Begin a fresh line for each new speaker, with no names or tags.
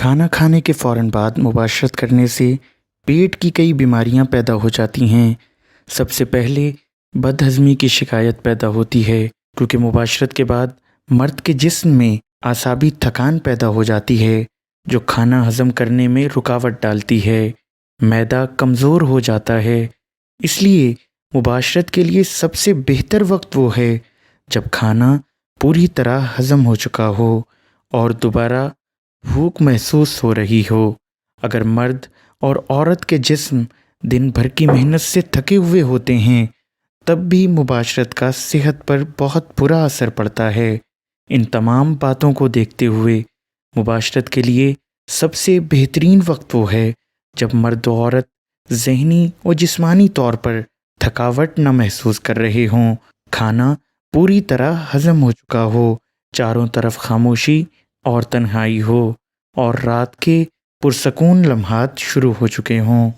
کھانا کھانے کے فوراً بعد مباشرت کرنے سے پیٹ کی کئی بیماریاں پیدا ہو جاتی ہیں۔ سب سے پہلے بد ہضمی کی شکایت پیدا ہوتی ہے، کیونکہ مباشرت کے بعد مرد کے جسم میں اعصابی تھکان پیدا ہو جاتی ہے جو کھانا ہضم کرنے میں رکاوٹ ڈالتی ہے۔ معدہ کمزور ہو جاتا ہے، اس لیے مباشرت کے لیے سب سے بہتر وقت وہ ہے جب کھانا پوری طرح ہضم ہو چکا ہو اور دوبارہ بھوک محسوس ہو رہی ہو۔ اگر مرد اور عورت کے جسم دن بھر کی محنت سے تھکے ہوئے ہوتے ہیں تب بھی مباشرت کا صحت پر بہت برا اثر پڑتا ہے۔ ان تمام باتوں کو دیکھتے ہوئے مباشرت کے لیے سب سے بہترین وقت وہ ہے جب مرد و عورت ذہنی اور جسمانی طور پر تھکاوٹ نہ محسوس کر رہے ہوں، کھانا پوری طرح ہضم ہو چکا ہو، چاروں طرف خاموشی اور تنہائی ہو، اور رات کے پرسکون لمحات شروع ہو چکے ہوں۔